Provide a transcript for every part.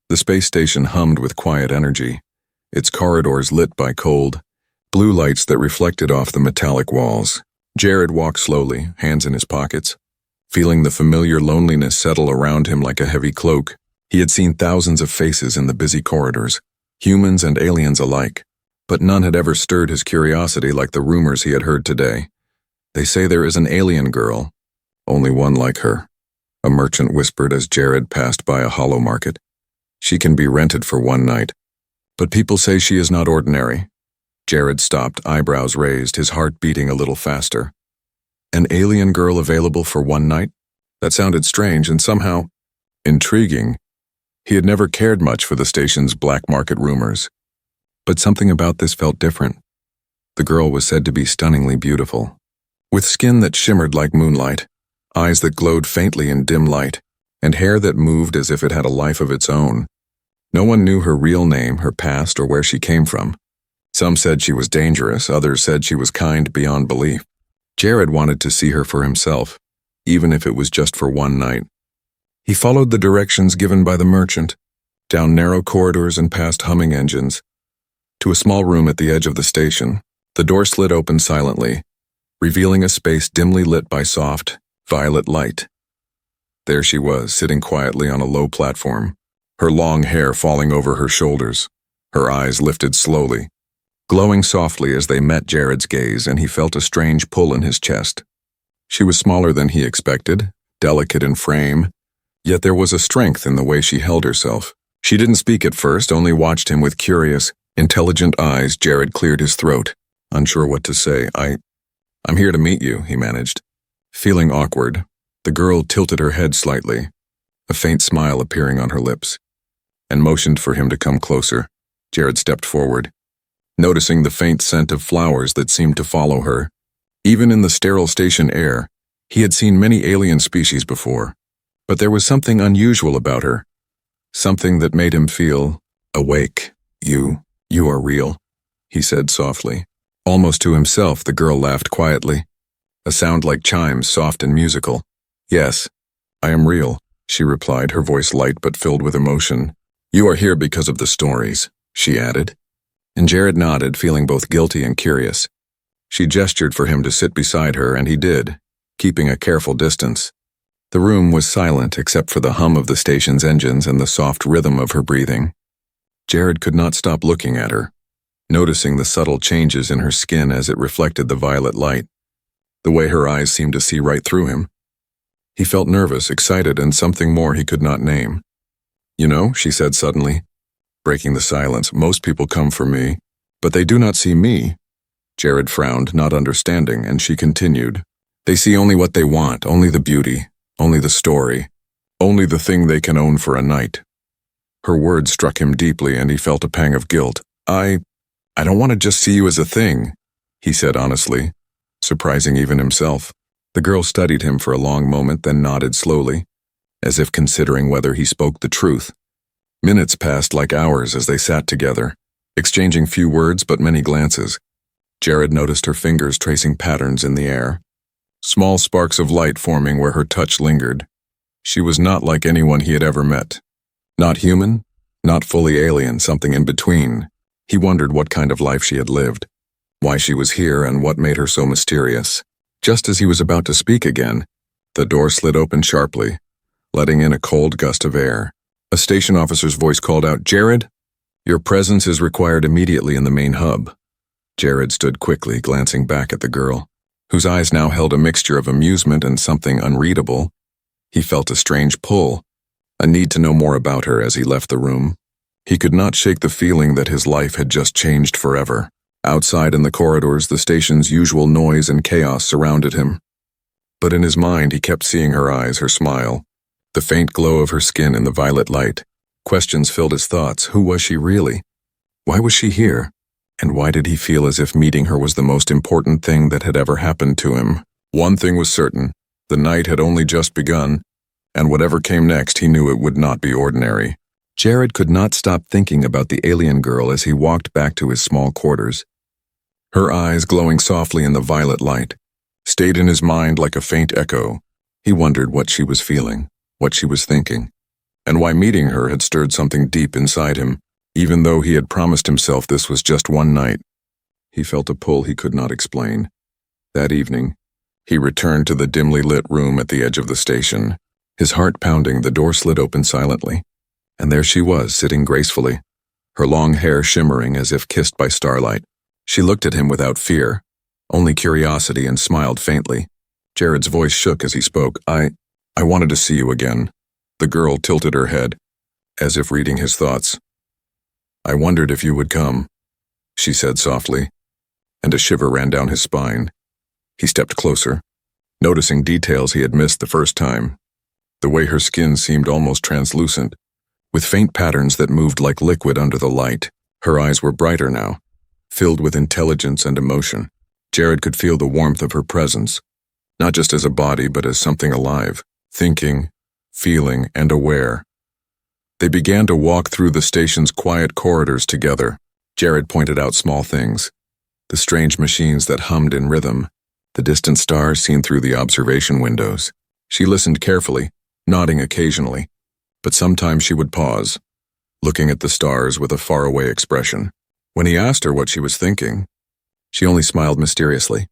The space station hummed with quiet energy, its corridors lit by cold, blue lights that reflected off the metallic walls. Jared walked slowly, hands in his pockets, feeling the familiar loneliness settle around him like a heavy cloak. He had seen thousands of faces in the busy corridors, humans and aliens alike, but none had ever stirred his curiosity like the rumors he had heard today. They say there is an alien girl, only one like her, a merchant whispered as Jared passed by a hollow market. She can be rented for one night, but people say she is not ordinary. Jared stopped, eyebrows raised, his heart beating a little faster. An alien girl available for one night? That sounded strange and somehow intriguing. He had never cared much for the station's black market rumors, but something about this felt different. The girl was said to be stunningly beautiful, with skin that shimmered like moonlight, eyes that glowed faintly in dim light, and hair that moved as if it had a life of its own. No one knew her real name, her past, or where she came from. Some said she was dangerous, others said she was kind beyond belief. Jared wanted to see her for himself, even if it was just for one night. He followed the directions given by the merchant, down narrow corridors and past humming engines, to a small room at the edge of the station. The door slid open silently, revealing a space dimly lit by soft, violet light. There she was, sitting quietly on a low platform, her long hair falling over her shoulders, her eyes lifted slowly, glowing softly as they met Jared's gaze, and he felt a strange pull in his chest. She was smaller than he expected, delicate in frame, yet there was a strength in the way she held herself. She didn't speak at first, only watched him with curious, intelligent eyes. Jared cleared his throat, unsure what to say. I'm here to meet you, he managed. Feeling awkward, the girl tilted her head slightly, a faint smile appearing on her lips, and motioned for him to come closer. Jared stepped forward, noticing the faint scent of flowers that seemed to follow her. Even in the sterile station air, he had seen many alien species before, but there was something unusual about her, something that made him feel awake. You are real, he said softly. Almost to himself, the girl laughed quietly, a sound like chimes, soft and musical. Yes, I am real, she replied, her voice light but filled with emotion. You are here because of the stories, she added. And Jared nodded, feeling both guilty and curious. She gestured for him to sit beside her, and he did, keeping a careful distance. The room was silent except for the hum of the station's engines and the soft rhythm of her breathing. Jared could not stop looking at her, noticing the subtle changes in her skin as it reflected the violet light, the way her eyes seemed to see right through him. He felt nervous, excited, and something more he could not name. You know, she said suddenly, breaking the silence, most people come for me, but they do not see me. Jared frowned, not understanding, and she continued. They see only what they want, only the beauty, only the story, only the thing they can own for a night. Her words struck him deeply, and he felt a pang of guilt. I don't want to just see you as a thing, he said honestly, surprising even himself. The girl studied him for a long moment, then nodded slowly, as if considering whether he spoke the truth. Minutes passed like hours as they sat together, exchanging few words but many glances. Jared noticed her fingers tracing patterns in the air, small sparks of light forming where her touch lingered. She was not like anyone he had ever met. Not human, not fully alien, something in between. He wondered what kind of life she had lived, why she was here, and what made her so mysterious. Just as he was about to speak again, the door slid open sharply, letting in a cold gust of air. A station officer's voice called out, "Jared, your presence is required immediately in the main hub." Jared stood quickly, glancing back at the girl, whose eyes now held a mixture of amusement and something unreadable. He felt a strange pull, a need to know more about her as he left the room. He could not shake the feeling that his life had just changed forever. Outside in the corridors, the station's usual noise and chaos surrounded him. But in his mind, he kept seeing her eyes, her smile, the faint glow of her skin in the violet light. Questions filled his thoughts. Who was she really? Why was she here? And why did he feel as if meeting her was the most important thing that had ever happened to him? One thing was certain. The night had only just begun, and whatever came next, he knew it would not be ordinary. Jared could not stop thinking about the alien girl as he walked back to his small quarters. Her eyes, glowing softly in the violet light, stayed in his mind like a faint echo. He wondered what she was feeling, what she was thinking. and why meeting her had stirred something deep inside him, even though he had promised himself this was just one night. He felt a pull he could not explain. That evening, he returned to the dimly lit room at the edge of the station. His heart pounding, the door slid open silently, and there she was, sitting gracefully, her long hair shimmering as if kissed by starlight. She looked at him without fear, only curiosity, and smiled faintly. Jared's voice shook as he spoke. I wanted to see you again." The girl tilted her head, as if reading his thoughts. "I wondered if you would come," she said softly, and a shiver ran down his spine. He stepped closer, noticing details he had missed the first time. The way her skin seemed almost translucent, with faint patterns that moved like liquid under the light. Her eyes were brighter now, filled with intelligence and emotion. Jared could feel the warmth of her presence, not just as a body but as something alive, thinking, feeling, and aware. They began to walk through the station's quiet corridors together. Jared pointed out small things, the strange machines that hummed in rhythm, the distant stars seen through the observation windows. She listened carefully, nodding occasionally, but sometimes she would pause, looking at the stars with a faraway expression. When he asked her what she was thinking, she only smiled mysteriously.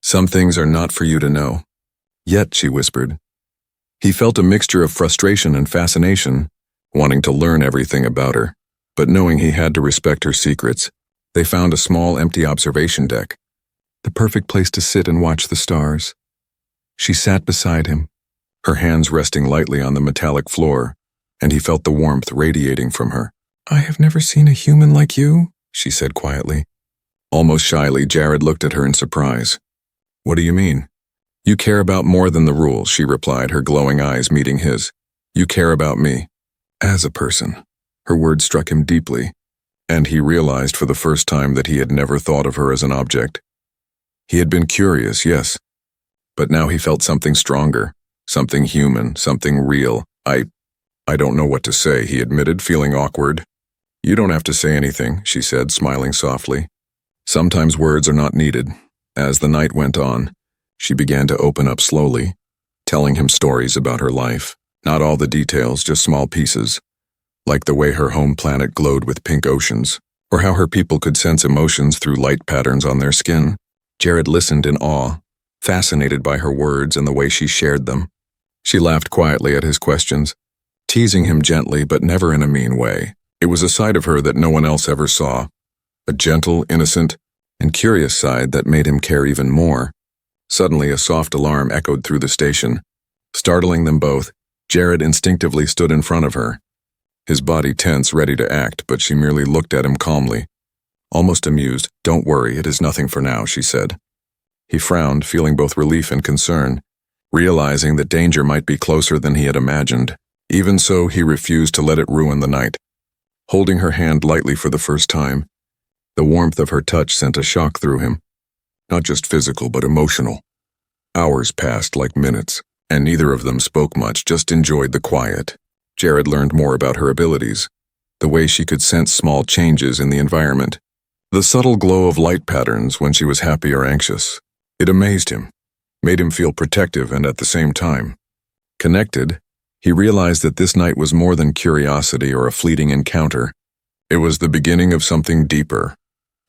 "Some things are not for you to know." "Yet," she whispered. He felt a mixture of frustration and fascination, wanting to learn everything about her, but knowing he had to respect her secrets. They found a small empty observation deck, the perfect place to sit and watch the stars. She sat beside him, her hands resting lightly on the metallic floor, and he felt the warmth radiating from her. "I have never seen a human like you," she said quietly. Almost shyly, Jared looked at her in surprise. "What do you mean?" "You care about more than the rules," she replied, her glowing eyes meeting his. "You care about me. As a person." Her words struck him deeply, and he realized for the first time that he had never thought of her as an object. He had been curious, yes, but now he felt something stronger, something human, something real. I don't know what to say," he admitted, feeling awkward. "You don't have to say anything," she said, smiling softly. "Sometimes words are not needed." As the night went on, she began to open up slowly, telling him stories about her life. Not all the details, just small pieces, like the way her home planet glowed with pink oceans, or how her people could sense emotions through light patterns on their skin. Jared listened in awe, fascinated by her words and the way she shared them. She laughed quietly at his questions, teasing him gently but never in a mean way. It was a side of her that no one else ever saw, a gentle, innocent, and curious side that made him care even more. Suddenly, a soft alarm echoed through the station. Startling them both, Jared instinctively stood in front of her, his body tense, ready to act, but she merely looked at him calmly, almost amused. "Don't worry, it is nothing for now," she said. He frowned, feeling both relief and concern, realizing that danger might be closer than he had imagined. Even so, he refused to let it ruin the night. Holding her hand lightly for the first time, the warmth of her touch sent a shock through him, not just physical but emotional. Hours passed like minutes, and neither of them spoke much, just enjoyed the quiet. Jared learned more about her abilities, the way she could sense small changes in the environment, the subtle glow of light patterns when she was happy or anxious. It amazed him, made him feel protective and at the same time connected. He realized that this night was more than curiosity or a fleeting encounter. It was the beginning of something deeper,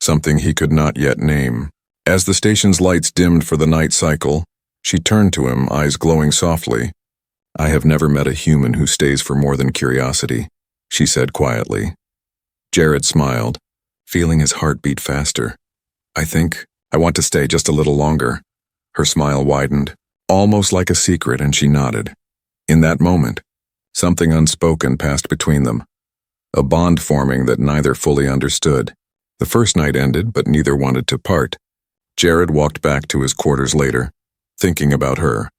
something he could not yet name. As the station's lights dimmed for the night cycle, she turned to him, eyes glowing softly. "I have never met a human who stays for more than curiosity," she said quietly. Jared smiled, feeling his heart beat faster. I want to stay just a little longer." Her smile widened, almost like a secret, and she nodded. In that moment, something unspoken passed between them, a bond forming that neither fully understood. The first night ended, but neither wanted to part. Jared walked back to his quarters later, thinking about her.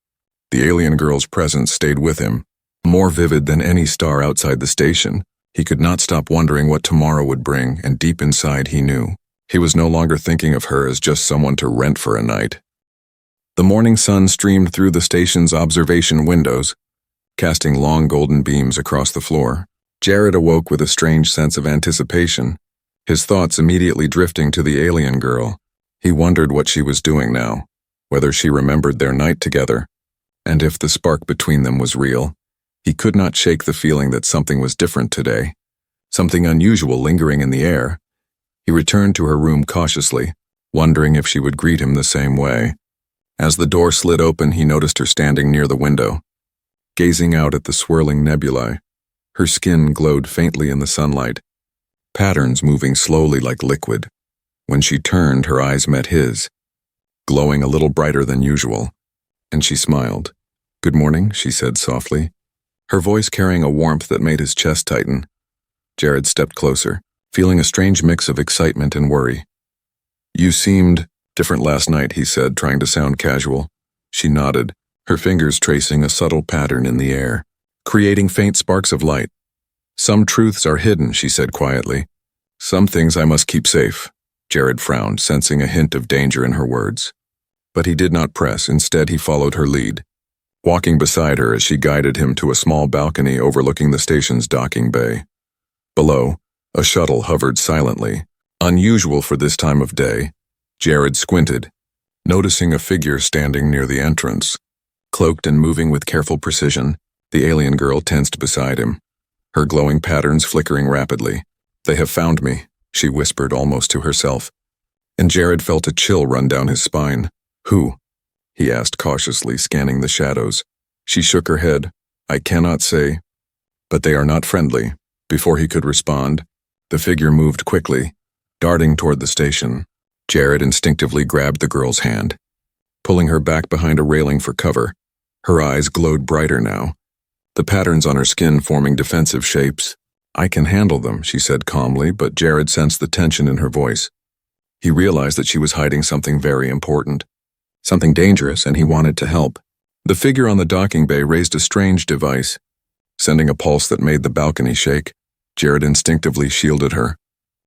The alien girl's presence stayed with him, more vivid than any star outside the station. He could not stop wondering what tomorrow would bring, and deep inside he knew. He was no longer thinking of her as just someone to rent for a night. The morning sun streamed through the station's observation windows, casting long golden beams across the floor. Jared awoke with a strange sense of anticipation, his thoughts immediately drifting to the alien girl. He wondered what she was doing now, whether she remembered their night together, and if the spark between them was real. He could not shake the feeling that something was different today, something unusual lingering in the air. He returned to her room cautiously, wondering if she would greet him the same way. As the door slid open, he noticed her standing near the window, gazing out at the swirling nebulae. Her skin glowed faintly in the sunlight, patterns moving slowly like liquid. When she turned, her eyes met his, glowing a little brighter than usual, and she smiled. "Good morning," she said softly, her voice carrying a warmth that made his chest tighten. Jared stepped closer, feeling a strange mix of excitement and worry. "You seemed different last night," he said, trying to sound casual. She nodded, her fingers tracing a subtle pattern in the air, creating faint sparks of light. "Some truths are hidden," she said quietly. "Some things I must keep safe." Jared frowned, sensing a hint of danger in her words. But he did not press. Instead, he followed her lead, walking beside her as she guided him to a small balcony overlooking the station's docking bay. Below, a shuttle hovered silently, unusual for this time of day. Jared squinted, noticing a figure standing near the entrance. Cloaked and moving with careful precision, the alien girl tensed beside him, her glowing patterns flickering rapidly. "They have found me," she whispered almost to herself, and Jared felt a chill run down his spine. "Who?" he asked cautiously, scanning the shadows. She shook her head. "I cannot say, but they are not friendly." Before he could respond, the figure moved quickly, darting toward the station. Jared instinctively grabbed the girl's hand, pulling her back behind a railing for cover. Her eyes glowed brighter now, the patterns on her skin forming defensive shapes. "I can handle them," she said calmly, but Jared sensed the tension in her voice. He realized that she was hiding something very important, something dangerous, and he wanted to help. The figure on the docking bay raised a strange device, sending a pulse that made the balcony shake. Jared instinctively shielded her,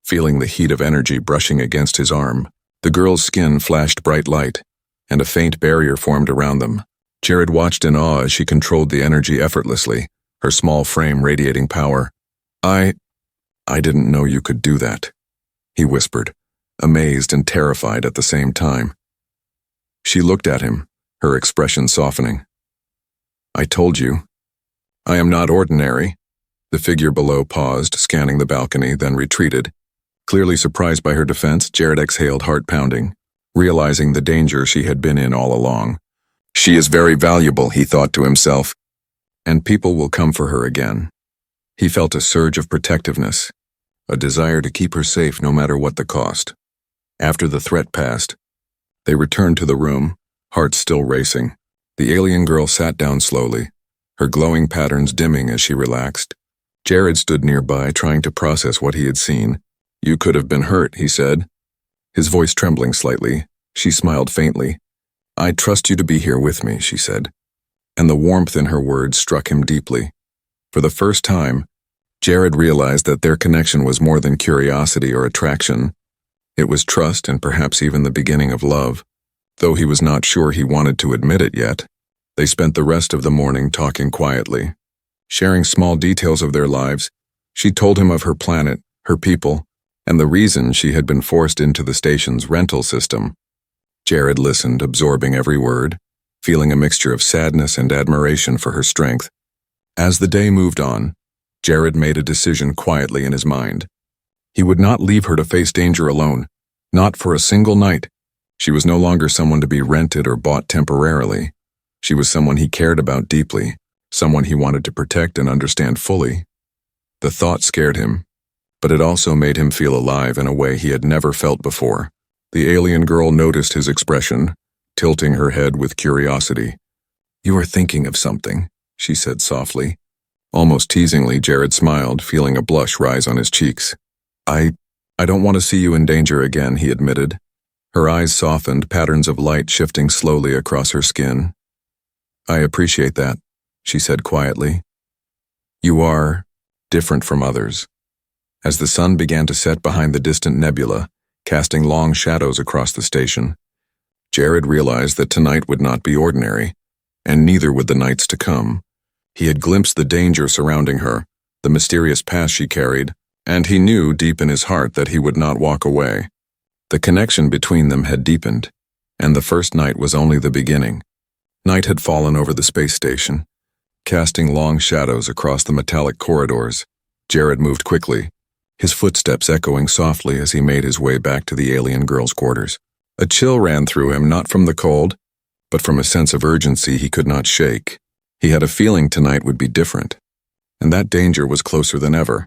feeling the heat of energy brushing against his arm. The girl's skin flashed bright light, and a faint barrier formed around them. Jared watched in awe as she controlled the energy effortlessly, her small frame radiating power. I didn't know you could do that," he whispered, amazed and terrified at the same time. She looked at him, her expression softening. "I told you. I am not ordinary." The figure below paused, scanning the balcony, then retreated. Clearly surprised by her defense, Jared exhaled, heart pounding, realizing the danger she had been in all along. "She is very valuable," he thought to himself, "and people will come for her again." He felt a surge of protectiveness, a desire to keep her safe no matter what the cost. After the threat passed, they returned to the room, hearts still racing. The alien girl sat down slowly, her glowing patterns dimming as she relaxed. Jared stood nearby, trying to process what he had seen. "You could have been hurt," he said, his voice trembling slightly. She smiled faintly. "I trust you to be here with me," she said, and the warmth in her words struck him deeply. For the first time, Jared realized that their connection was more than curiosity or attraction. It was trust and perhaps even the beginning of love, though he was not sure he wanted to admit it yet. They spent the rest of the morning talking quietly, sharing small details of their lives. She told him of her planet, her people, and the reason she had been forced into the station's rental system. Jared listened, absorbing every word, feeling a mixture of sadness and admiration for her strength. As the day moved on, Jared made a decision quietly in his mind. He would not leave her to face danger alone, not for a single night. She was no longer someone to be rented or bought temporarily. She was someone he cared about deeply, someone he wanted to protect and understand fully. The thought scared him, but it also made him feel alive in a way he had never felt before. The alien girl noticed his expression, tilting her head with curiosity. "You are thinking of something," she said softly. Almost teasingly, Jared smiled, feeling a blush rise on his cheeks. I don't want to see you in danger again," he admitted. Her eyes softened, patterns of light shifting slowly across her skin. "I appreciate that," she said quietly. "You are different from others." As the sun began to set behind the distant nebula, casting long shadows across the station, Jared realized that tonight would not be ordinary, and neither would the nights to come. He had glimpsed the danger surrounding her, the mysterious past she carried, and he knew deep in his heart that he would not walk away. The connection between them had deepened, and the first night was only the beginning. Night had fallen over the space station, casting long shadows across the metallic corridors. Jared moved quickly, his footsteps echoing softly as he made his way back to the alien girl's quarters. A chill ran through him, not from the cold, but from a sense of urgency he could not shake. He had a feeling tonight would be different, and that danger was closer than ever.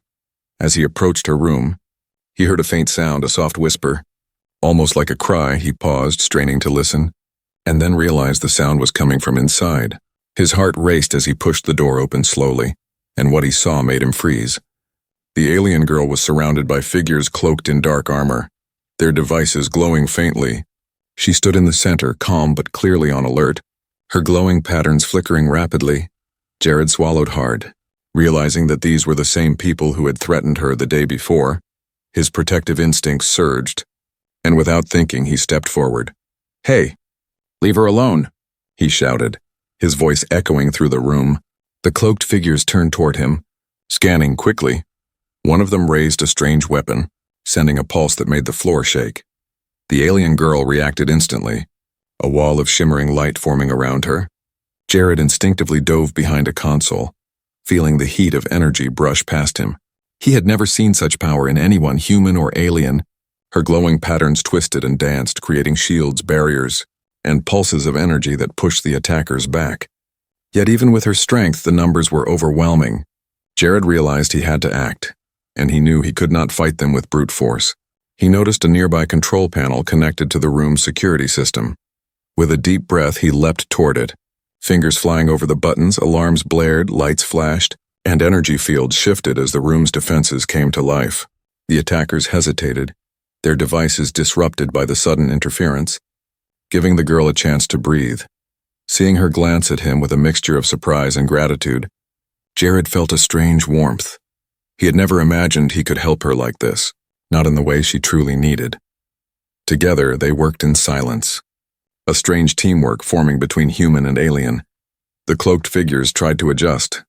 As he approached her room, he heard a faint sound, a soft whisper. Almost like a cry, he paused, straining to listen, and then realized the sound was coming from inside. His heart raced as he pushed the door open slowly, and what he saw made him freeze. The alien girl was surrounded by figures cloaked in dark armor, their devices glowing faintly. She stood in the center, calm but clearly on alert, her glowing patterns flickering rapidly. Jared swallowed hard, realizing that these were the same people who had threatened her the day before. His protective instincts surged, and without thinking he stepped forward. "Hey, leave her alone," he shouted, his voice echoing through the room. The cloaked figures turned toward him, scanning quickly. One of them raised a strange weapon, sending a pulse that made the floor shake. The alien girl reacted instantly, a wall of shimmering light forming around her. Jared instinctively dove behind a console, feeling the heat of energy brush past him. He had never seen such power in anyone, human or alien. Her glowing patterns twisted and danced, creating shields, barriers, and pulses of energy that pushed the attackers back. Yet even with her strength, the numbers were overwhelming. Jared realized he had to act, and he knew he could not fight them with brute force. He noticed a nearby control panel connected to the room's security system. With a deep breath, he leapt toward it. Fingers flying over the buttons, alarms blared, lights flashed, and energy fields shifted as the room's defenses came to life. The attackers hesitated, their devices disrupted by the sudden interference, giving the girl a chance to breathe. Seeing her glance at him with a mixture of surprise and gratitude, Jared felt a strange warmth. He had never imagined he could help her like this, not in the way she truly needed. Together, they worked in silence, a strange teamwork forming between human and alien. The cloaked figures tried to adjust,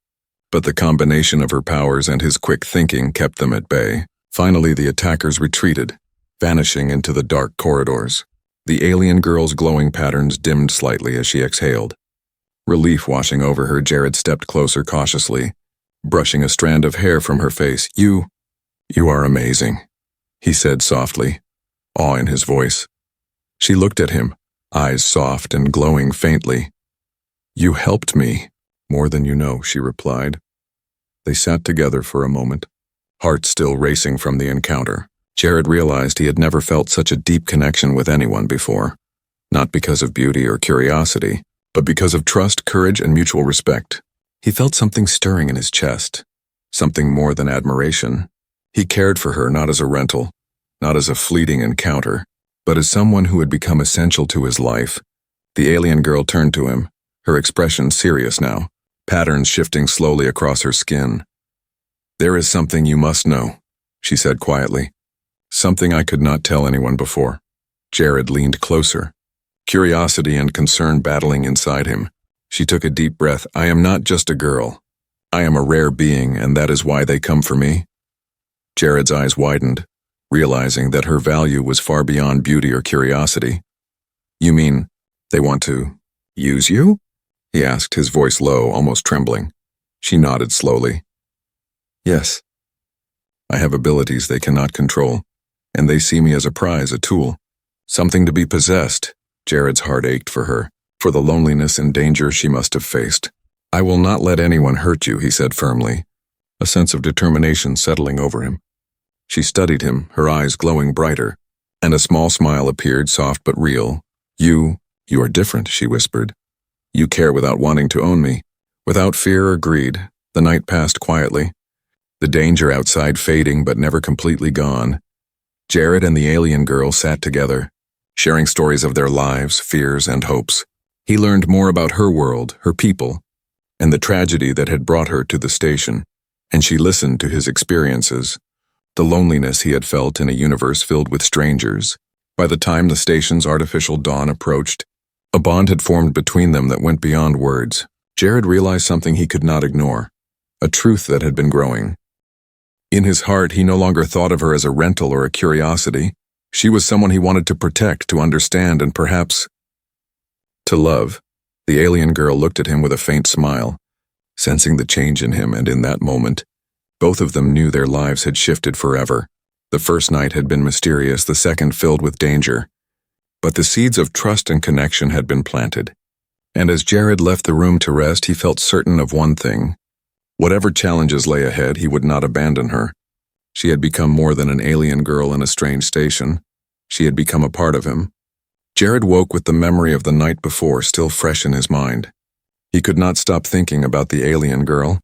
but the combination of her powers and his quick thinking kept them at bay. Finally, the attackers retreated, vanishing into the dark corridors. The alien girl's glowing patterns dimmed slightly as she exhaled. Relief washing over her, Jared stepped closer cautiously, brushing a strand of hair from her face. You are amazing," he said softly, awe in his voice. She looked at him, eyes soft and glowing faintly. "You helped me, more than you know," she replied. They sat together for a moment, heart still racing from the encounter. Jared realized he had never felt such a deep connection with anyone before, not because of beauty or curiosity, but because of trust, courage, and mutual respect. He felt something stirring in his chest, something more than admiration. He cared for her not as a rental, not as a fleeting encounter, but as someone who had become essential to his life. The alien girl turned to him, her expression serious now, patterns shifting slowly across her skin. "There is something you must know," she said quietly. "Something I could not tell anyone before." Jared leaned closer, curiosity and concern battling inside him. She took a deep breath. "I am not just a girl. I am a rare being, and that is why they come for me." Jared's eyes widened, realizing that her value was far beyond beauty or curiosity. "You mean, they want to use you?" he asked, his voice low, almost trembling. She nodded slowly. "Yes. I have abilities they cannot control, and they see me as a prize, a tool, something to be possessed." Jared's heart ached for her, for the loneliness and danger she must have faced. "I will not let anyone hurt you," he said firmly, a sense of determination settling over him. She studied him, her eyes glowing brighter, and a small smile appeared, soft but real. You are different," she whispered. "You care without wanting to own me, without fear or greed." The night passed quietly, the danger outside fading but never completely gone. Jared and the alien girl sat together, sharing stories of their lives, fears, and hopes. He learned more about her world, her people, and the tragedy that had brought her to the station, and she listened to his experiences, the loneliness he had felt in a universe filled with strangers. By the time the station's artificial dawn approached, a bond had formed between them that went beyond words. Jared realized something he could not ignore, a truth that had been growing. In his heart, he no longer thought of her as a rental or a curiosity. She was someone he wanted to protect, to understand, and perhaps to love. The alien girl looked at him with a faint smile, sensing the change in him, and in that moment, both of them knew their lives had shifted forever. The first night had been mysterious, the second filled with danger. But the seeds of trust and connection had been planted. And as Jared left the room to rest, he felt certain of one thing. Whatever challenges lay ahead, he would not abandon her. She had become more than an alien girl in a strange station. She had become a part of him. Jared woke with the memory of the night before still fresh in his mind. He could not stop thinking about the alien girl,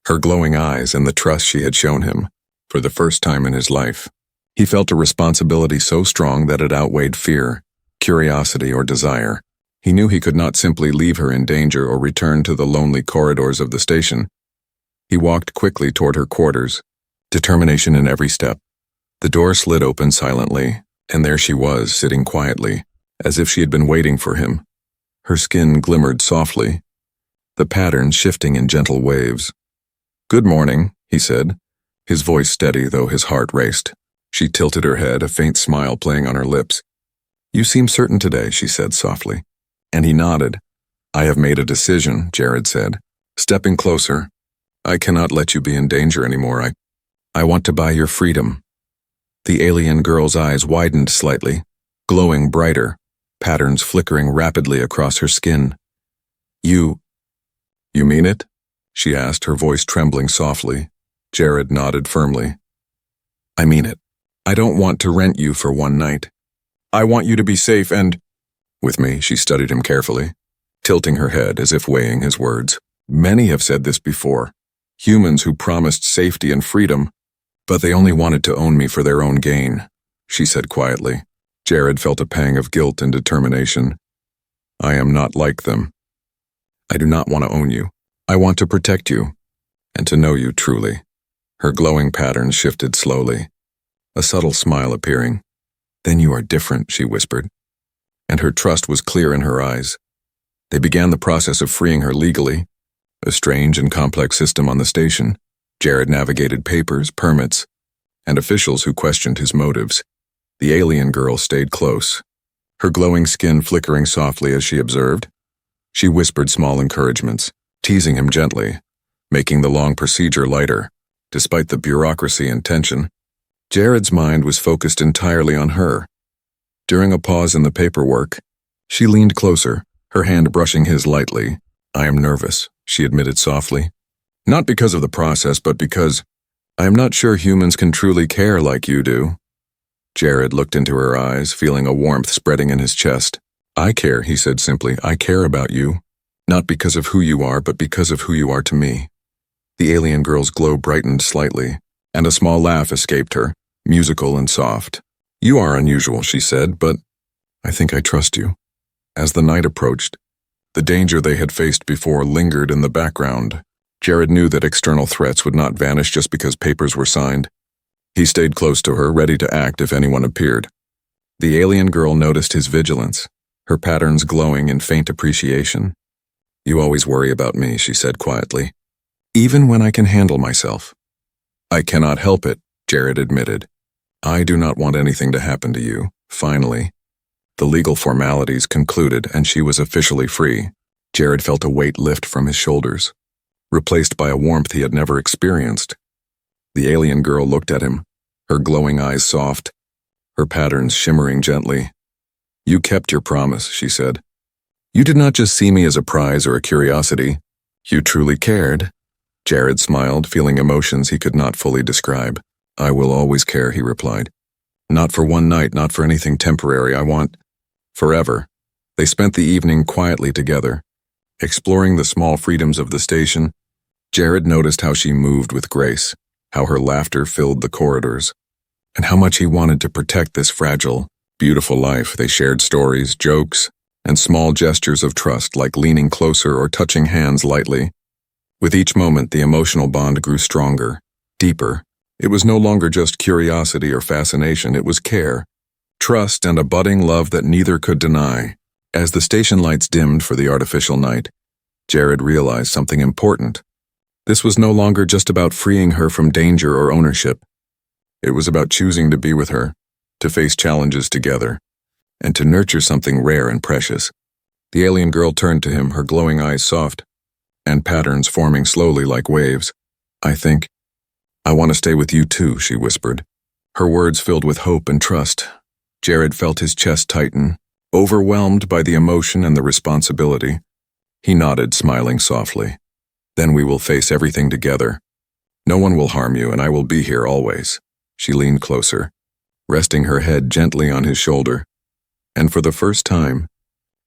her glowing eyes, and the trust she had shown him. For the first time in his life, he felt a responsibility so strong that it outweighed fear, curiosity, or desire. He knew he could not simply leave her in danger or return to the lonely corridors of the station. He walked quickly toward her quarters, determination in every step. The door slid open silently, and there she was, sitting quietly, as if she had been waiting for him. Her skin glimmered softly, the patterns shifting in gentle waves. "Good morning," he said, his voice steady though his heart raced. She tilted her head, a faint smile playing on her lips. "You seem certain today," she said softly. And he nodded. "I have made a decision," Jared said, stepping closer. "I cannot let you be in danger anymore. I want to buy your freedom." The alien girl's eyes widened slightly, glowing brighter, patterns flickering rapidly across her skin. You mean it?" she asked, her voice trembling softly. Jared nodded firmly. "I mean it. I don't want to rent you for one night. I want you to be safe and—" "With me," she studied him carefully, tilting her head as if weighing his words. "Many have said this before. Humans who promised safety and freedom, but they only wanted to own me for their own gain," she said quietly. Jared felt a pang of guilt and determination. "I am not like them. I do not want to own you. I want to protect you, and to know you truly." Her glowing patterns shifted slowly, a subtle smile appearing. "Then you are different," she whispered, and her trust was clear in her eyes. They began the process of freeing her legally, a strange and complex system on the station. Jared navigated papers, permits, and officials who questioned his motives. The alien girl stayed close, her glowing skin flickering softly as she observed. She whispered small encouragements, teasing him gently, making the long procedure lighter. Despite the bureaucracy and tension, Jared's mind was focused entirely on her. During a pause in the paperwork, she leaned closer, her hand brushing his lightly. "I am nervous," she admitted softly. "Not because of the process, but because I am not sure humans can truly care like you do." Jared looked into her eyes, feeling a warmth spreading in his chest. "I care," he said simply. "I care about you. Not because of who you are, but because of who you are to me." The alien girl's glow brightened slightly, and a small laugh escaped her, musical and soft. "You are unusual," she said, "but I think I trust you." As the night approached, the danger they had faced before lingered in the background. Jared knew that external threats would not vanish just because papers were signed. He stayed close to her, ready to act if anyone appeared. The alien girl noticed his vigilance, her patterns glowing in faint appreciation. "You always worry about me," she said quietly, "even when I can handle myself." "I cannot help it," Jared admitted. "I do not want anything to happen to you." Finally, the legal formalities concluded and she was officially free. Jared felt a weight lift from his shoulders, replaced by a warmth he had never experienced. The alien girl looked at him, her glowing eyes soft, her patterns shimmering gently. "You kept your promise," she said. "You did not just see me as a prize or a curiosity. You truly cared." Jared smiled, feeling emotions he could not fully describe. "I will always care," he replied. "Not for one night, not for anything temporary. I want forever." They spent the evening quietly together, exploring the small freedoms of the station. Jared noticed how she moved with grace, how her laughter filled the corridors, and how much he wanted to protect this fragile, beautiful life. They shared stories, jokes, and small gestures of trust, like leaning closer or touching hands lightly. With each moment, the emotional bond grew stronger, deeper. It was no longer just curiosity or fascination, it was care, trust, and a budding love that neither could deny. As the station lights dimmed for the artificial night, Jared realized something important. This was no longer just about freeing her from danger or ownership. It was about choosing to be with her, to face challenges together, and to nurture something rare and precious. The alien girl turned to him, her glowing eyes soft. and patterns forming slowly like waves. I want to stay with you too, she whispered. Her words filled with hope and trust. Jared felt his chest tighten, overwhelmed by the emotion and the responsibility. He nodded, smiling softly. Then we will face everything together. No one will harm you, and I will be here always. She leaned closer, resting her head gently on his shoulder. And for the first time,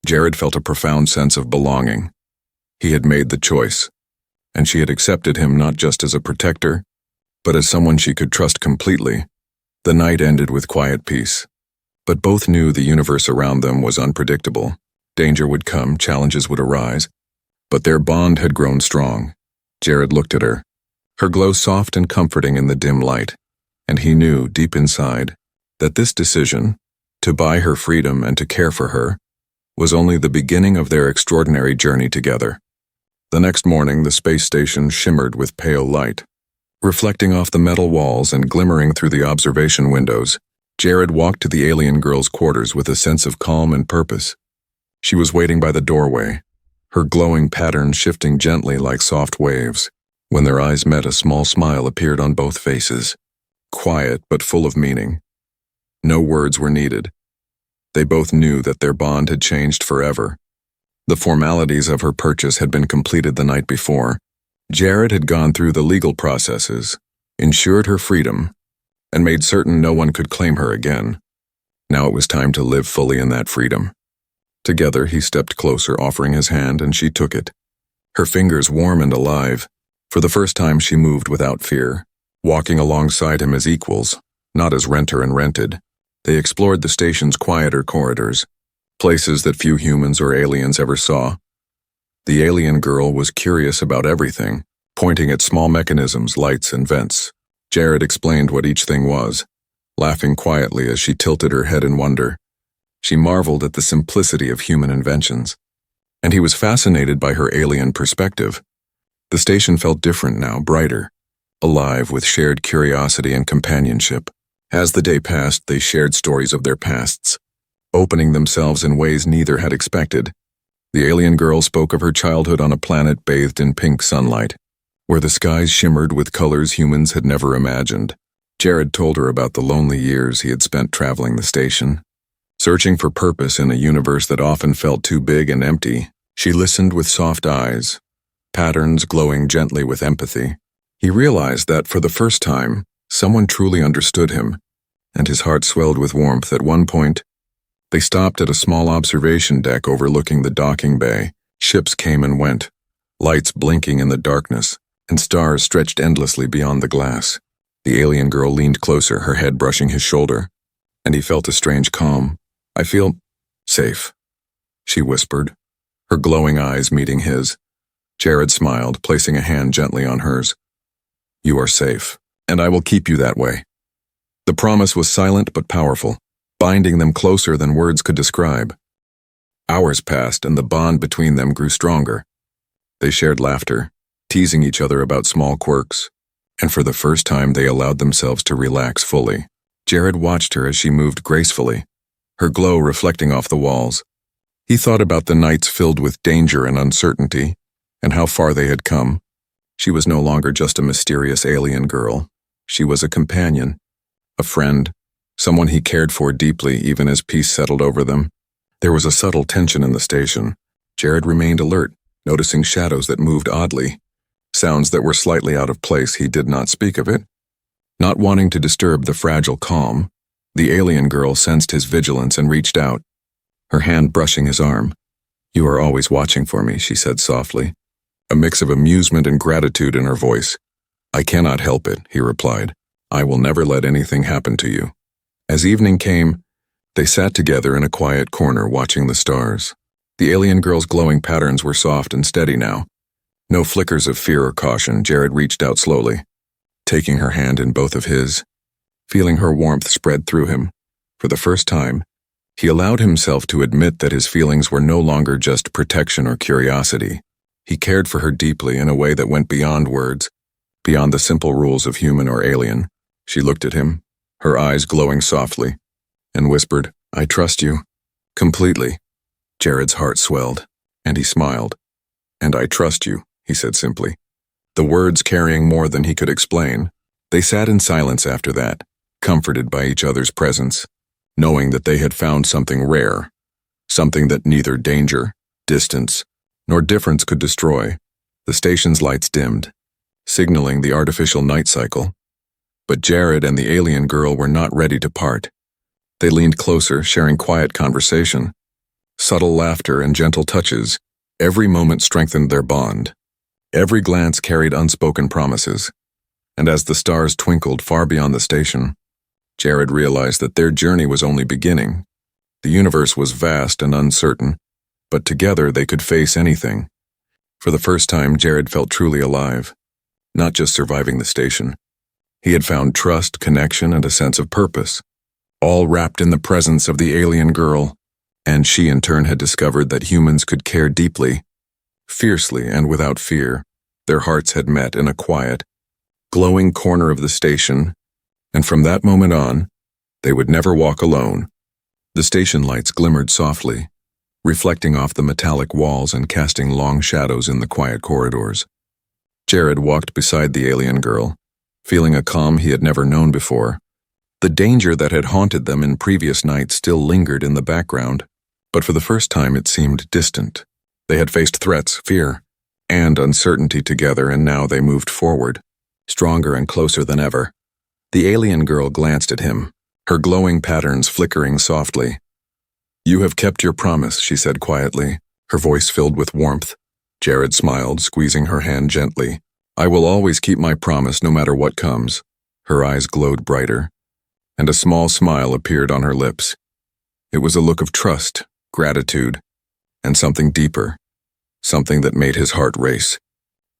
Jared felt a profound sense of belonging. He had made the choice, and she had accepted him not just as a protector, but as someone she could trust completely. The night ended with quiet peace. But both knew the universe around them was unpredictable. Danger would come, challenges would arise. But their bond had grown strong. Jared looked at her, her glow soft and comforting in the dim light. And he knew, deep inside, that this decision, to buy her freedom and to care for her, was only the beginning of their extraordinary journey together. The next morning, the space station shimmered with pale light. Reflecting off the metal walls and glimmering through the observation windows, Jared walked to the alien girl's quarters with a sense of calm and purpose. She was waiting by the doorway, her glowing patterns shifting gently like soft waves. When their eyes met, a small smile appeared on both faces, quiet but full of meaning. No words were needed. They both knew that their bond had changed forever. The formalities of her purchase had been completed the night before. Jared had gone through the legal processes, ensured her freedom, and made certain no one could claim her again. Now it was time to live fully in that freedom. Together, he stepped closer, offering his hand, and she took it. Her fingers warm and alive. For the first time, she moved without fear, walking alongside him as equals, not as renter and rented. They explored the station's quieter corridors, places that few humans or aliens ever saw. The alien girl was curious about everything, pointing at small mechanisms, lights, and vents. Jared explained what each thing was, laughing quietly as she tilted her head in wonder. She marveled at the simplicity of human inventions, and he was fascinated by her alien perspective. The station felt different now, brighter, alive with shared curiosity and companionship. As the day passed, they shared stories of their pasts, opening themselves in ways neither had expected. The alien girl spoke of her childhood on a planet bathed in pink sunlight, where the skies shimmered with colors humans had never imagined. Jared told her about the lonely years he had spent traveling the station, searching for purpose in a universe that often felt too big and empty. She listened with soft eyes, patterns glowing gently with empathy. He realized that, for the first time, someone truly understood him, and his heart swelled with warmth. At one point, they stopped at a small observation deck overlooking the docking bay. Ships came and went, lights blinking in the darkness, and stars stretched endlessly beyond the glass. The alien girl leaned closer, her head brushing his shoulder, and he felt a strange calm. I feel safe, she whispered, her glowing eyes meeting his. Jared smiled, placing a hand gently on hers. You are safe, and I will keep you that way. The promise was silent but powerful, binding them closer than words could describe. Hours passed, and the bond between them grew stronger. They shared laughter, teasing each other about small quirks, and for the first time they allowed themselves to relax fully. Jared watched her as she moved gracefully, her glow reflecting off the walls. He thought about the nights filled with danger and uncertainty, and how far they had come. She was no longer just a mysterious alien girl. She was a companion, a friend, someone he cared for deeply even as peace settled over them. There was a subtle tension in the station. Jared remained alert, noticing shadows that moved oddly, sounds that were slightly out of place. He did not speak of it. Not wanting to disturb the fragile calm, the alien girl sensed his vigilance and reached out, her hand brushing his arm. You are always watching for me, she said softly, a mix of amusement and gratitude in her voice. I cannot help it, he replied. I will never let anything happen to you. As evening came, they sat together in a quiet corner watching the stars. The alien girl's glowing patterns were soft and steady now. No flickers of fear or caution. Jared reached out slowly, taking her hand in both of his, feeling her warmth spread through him. For the first time, he allowed himself to admit that his feelings were no longer just protection or curiosity. He cared for her deeply in a way that went beyond words, beyond the simple rules of human or alien. She looked at him, her eyes glowing softly, and whispered, I trust you. Completely. Jared's heart swelled, and he smiled. And I trust you, he said simply, the words carrying more than he could explain. They sat in silence after that, comforted by each other's presence, knowing that they had found something rare, something that neither danger, distance, nor difference could destroy. The station's lights dimmed, signaling the artificial night cycle. But Jared and the alien girl were not ready to part. They leaned closer, sharing quiet conversation. Subtle laughter and gentle touches, every moment strengthened their bond. Every glance carried unspoken promises. And as the stars twinkled far beyond the station, Jared realized that their journey was only beginning. The universe was vast and uncertain, but together they could face anything. For the first time, Jared felt truly alive, not just surviving the station. He had found trust, connection, and a sense of purpose, all wrapped in the presence of the alien girl, and she in turn had discovered that humans could care deeply, fiercely and without fear. Their hearts had met in a quiet, glowing corner of the station, and from that moment on, they would never walk alone. The station lights glimmered softly, reflecting off the metallic walls and casting long shadows in the quiet corridors. Jared walked beside the alien girl, feeling a calm he had never known before. The danger that had haunted them in previous nights still lingered in the background, but for the first time it seemed distant. They had faced threats, fear, and uncertainty together, and now they moved forward, stronger and closer than ever. The alien girl glanced at him, her glowing patterns flickering softly. "You have kept your promise," she said quietly, her voice filled with warmth. Jared smiled, squeezing her hand gently. "I will always keep my promise no matter what comes." Her eyes glowed brighter, and a small smile appeared on her lips. It was a look of trust, gratitude, and something deeper, something that made his heart race.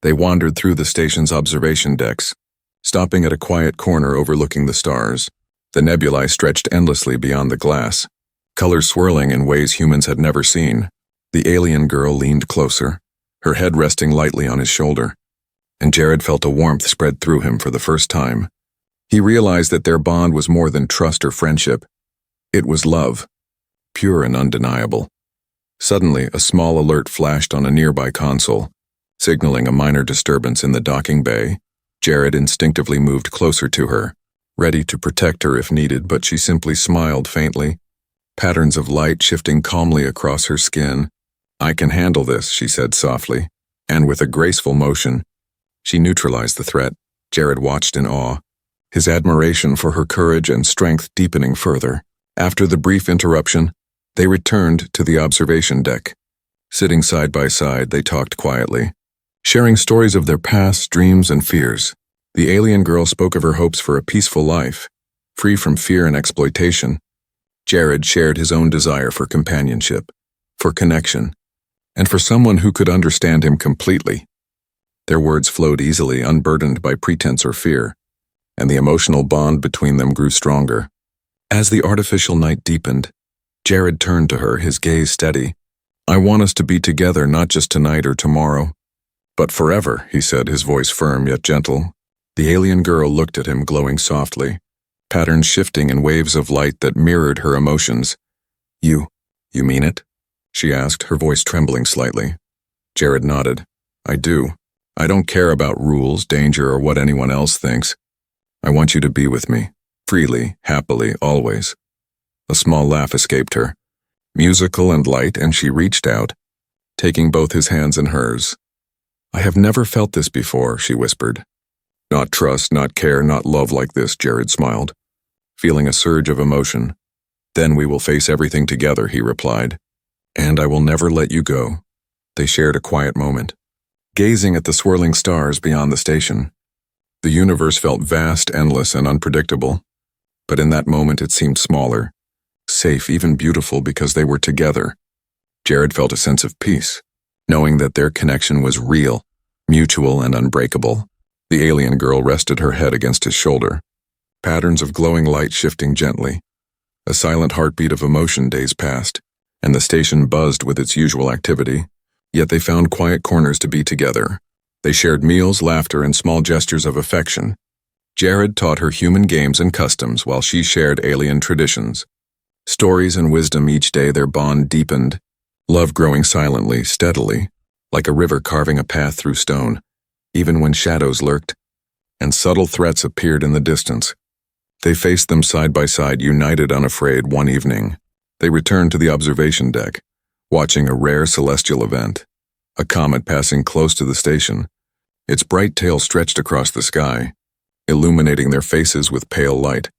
They wandered through the station's observation decks, stopping at a quiet corner overlooking the stars. The nebulae stretched endlessly beyond the glass, colors swirling in ways humans had never seen. The alien girl leaned closer, her head resting lightly on his shoulder, and Jared felt a warmth spread through him for the first time. He realized that their bond was more than trust or friendship. It was love, pure and undeniable. Suddenly, a small alert flashed on a nearby console, signaling a minor disturbance in the docking bay. Jared instinctively moved closer to her, ready to protect her if needed, but she simply smiled faintly, patterns of light shifting calmly across her skin. "I can handle this," she said softly, and with a graceful motion, she neutralized the threat. Jared watched in awe, his admiration for her courage and strength deepening further. After the brief interruption, they returned to the observation deck. Sitting side by side, they talked quietly, sharing stories of their past, dreams, and fears. The alien girl spoke of her hopes for a peaceful life, free from fear and exploitation. Jared shared his own desire for companionship, for connection, and for someone who could understand him completely. Their words flowed easily, unburdened by pretense or fear, and the emotional bond between them grew stronger. As the artificial night deepened, Jared turned to her, his gaze steady. "I want us to be together, not just tonight or tomorrow, but forever," he said, his voice firm yet gentle. The alien girl looked at him, glowing softly, patterns shifting in waves of light that mirrored her emotions. You mean it?" she asked, her voice trembling slightly. Jared nodded. "I do. I don't care about rules, danger, or what anyone else thinks. I want you to be with me, freely, happily, always." A small laugh escaped her, musical and light, and she reached out, taking both his hands in hers. "I have never felt this before," she whispered. "Not trust, not care, not love like this," Jared smiled, feeling a surge of emotion. "Then we will face everything together," he replied. "And I will never let you go." They shared a quiet moment, gazing at the swirling stars beyond the station. The universe felt vast, endless, and unpredictable, but in that moment it seemed smaller, safe, even beautiful, because they were together. Jared felt a sense of peace, knowing that their connection was real, mutual, and unbreakable. The alien girl rested her head against his shoulder, patterns of glowing light shifting gently. A silent heartbeat of emotion. Days passed, and the station buzzed with its usual activity, yet they found quiet corners to be together. They shared meals, laughter, and small gestures of affection. Jared taught her human games and customs while she shared alien traditions. Stories and wisdom. Each day their bond deepened, love growing silently, steadily. like a river carving a path through stone, even when shadows lurked, and subtle threats appeared in the distance. They faced them side by side, united, unafraid. One evening, they returned to the observation deck, watching a rare celestial event, a comet passing close to the station. Its bright tail stretched across the sky, illuminating their faces with pale light.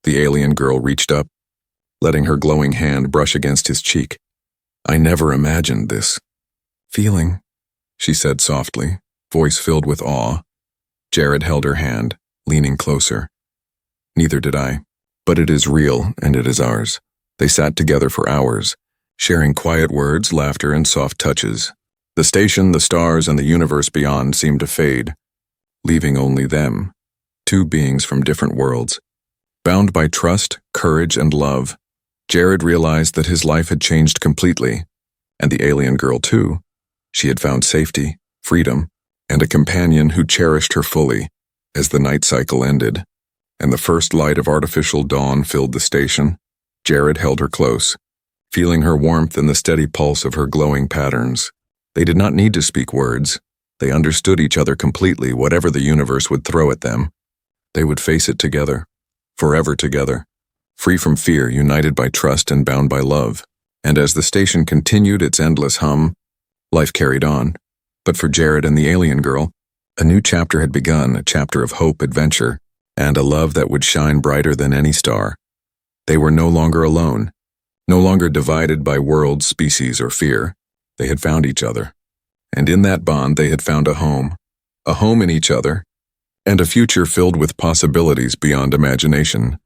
The alien girl reached up, letting her glowing hand brush against his cheek. "I never imagined this feeling," she said softly, voice filled with awe. Jared held her hand, leaning closer. "Neither did I, but it is real and it is ours." They sat together for hours, sharing quiet words, laughter, and soft touches. The station, the stars, and the universe beyond seemed to fade, leaving only them, two beings from different worlds. Bound by trust, courage, and love, Jared realized that his life had changed completely, and the alien girl too. She had found safety, freedom, and a companion who cherished her fully. As the night cycle ended, and the first light of artificial dawn filled the station, Jared held her close, feeling her warmth and the steady pulse of her glowing patterns. They did not need to speak words. They understood each other completely. Whatever the universe would throw at them, they would face it together, forever together, free from fear, united by trust and bound by love. And as the station continued its endless hum, life carried on. But for Jared and the alien girl, a new chapter had begun, a chapter of hope, adventure, and a love that would shine brighter than any star. They were no longer alone, no longer divided by worlds, species, or fear. They had found each other, and in that bond they had found a home in each other, and a future filled with possibilities beyond imagination.